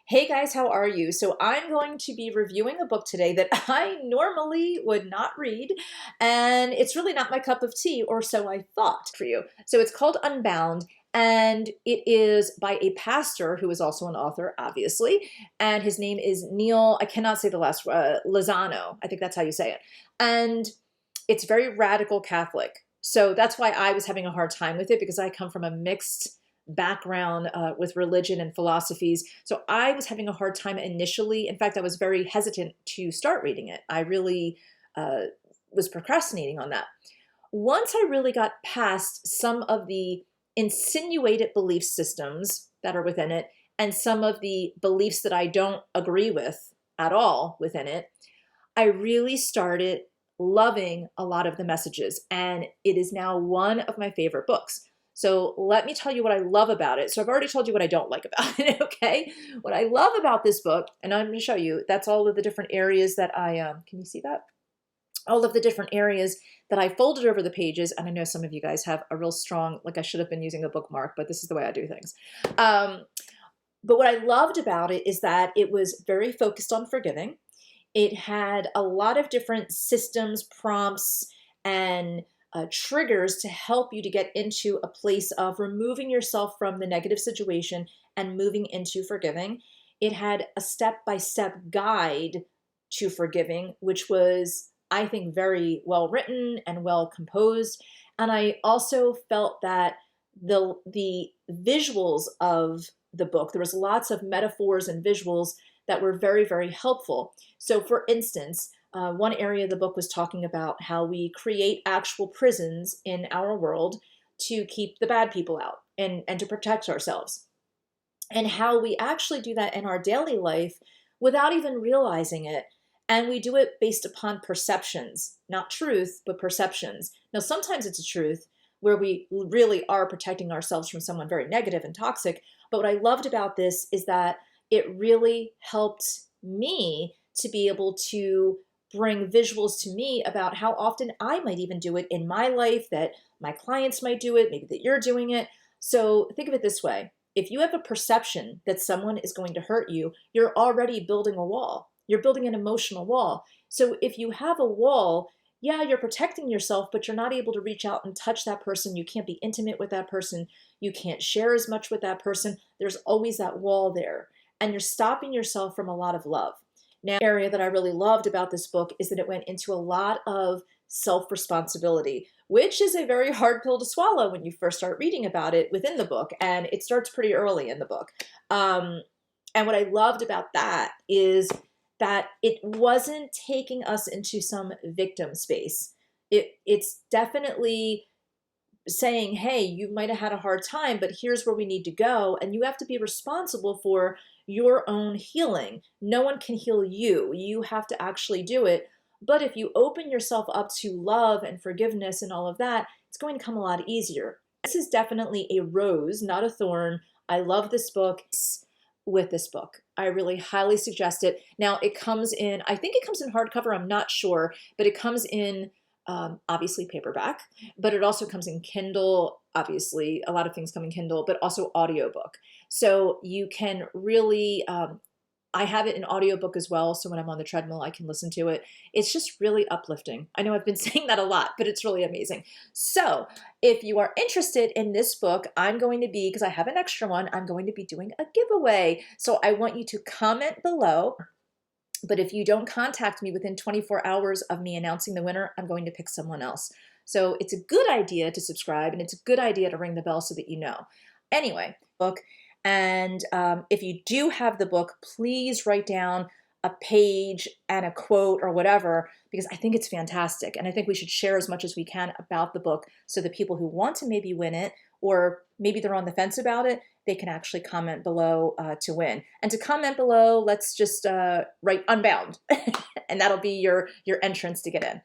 Hey guys, how are you? So I'm going to be reviewing a book today that I normally would not read, and it's really not my cup of tea, or so I thought for you. So it's called Unbound, and it is by a pastor who is also an author, obviously, and his name is Neal, I cannot say the last, Lozano, I think that's how you say it. And it's very radical Catholic. So that's why I was having a hard time with it because I come from a mixed background with religion and philosophies. So I was having a hard time initially. In fact, I was very hesitant to start reading it. I really uh, was procrastinating on that. Once I really got past some of the insinuated belief systems that are within it and some of the beliefs that I don't agree with at all within it, I really started loving a lot of the messages, and it is now one of my favorite books. So let me tell you what I love about it. So I've already told you what I don't like about it, okay? What I love about this book, and I'm going to show you, that's all of the different areas that can you see that? All of the different areas that I folded over the pages, and I know some of you guys have a real strong, like I should have been using a bookmark, but this is the way I do things. Um, but what I loved about it is that it was very focused on forgiving. It had a lot of different systems, prompts, and triggers to help you to get into a place of removing yourself from the negative situation and moving into forgiving. It had a step by step guide to forgiving, which was, I think, very well written and well composed. And I also felt that the visuals of the book, there was lots of metaphors and visuals that were very, very helpful. So, for instance, one area of the book was talking about how we create actual prisons in our world to keep the bad people out and to protect ourselves, and how we actually do that in our daily life without even realizing it. And we do it based upon perceptions, not truth, but perceptions. Now, sometimes it's a truth where we really are protecting ourselves from someone very negative and toxic. But what I loved about this is that it really helped me to be able to bring visuals to me about how often I might even do it in my life, that my clients might do it, maybe that you're doing it. So think of it this way. If you have a perception that someone is going to hurt you, you're already building a wall. You're building an emotional wall. So if you have a wall, yeah, you're protecting yourself, but you're not able to reach out and touch that person. You can't be intimate with that person. You can't share as much with that person. There's always that wall there. And you're stopping yourself from a lot of love. Now, the area that I really loved about this book is that it went into a lot of self-responsibility, which is a very hard pill to swallow when you first start reading about it within the book, and it starts pretty early in the book. And what I loved about that is that it wasn't taking us into some victim space. It's definitely saying, hey, you might have had a hard time, but here's where we need to go. And you have to be responsible for your own healing. No one can heal you. You have to actually do it. But if you open yourself up to love and forgiveness and all of that, it's going to come a lot easier. This is definitely a rose, not a thorn. I love this book. With this book, I really highly suggest it. Now, it comes in, I think it comes in hardcover, I'm not sure, but it comes in obviously paperback, but it also comes in Kindle. Obviously, a lot of things come in Kindle, but also audiobook. So you can really, I have it in audiobook as well. So when I'm on the treadmill, I can listen to it. It's just really uplifting. I know I've been saying that a lot, but it's really amazing. So if you are interested in this book, I'm going to be, because I have an extra one, I'm going to be doing a giveaway. So I want you to comment below. But if you don't contact me within 24 hours of me announcing the winner, I'm going to pick someone else. So it's a good idea to subscribe, and it's a good idea to ring the bell so that you know. Anyway, book. And if you do have the book, please write down a page and a quote or whatever, because I think it's fantastic. And I think we should share as much as we can about the book so that people who want to maybe win it, or maybe they're on the fence about it, they can actually comment below to win. And to comment below, let's just write Unbound, and that'll be your entrance to get in.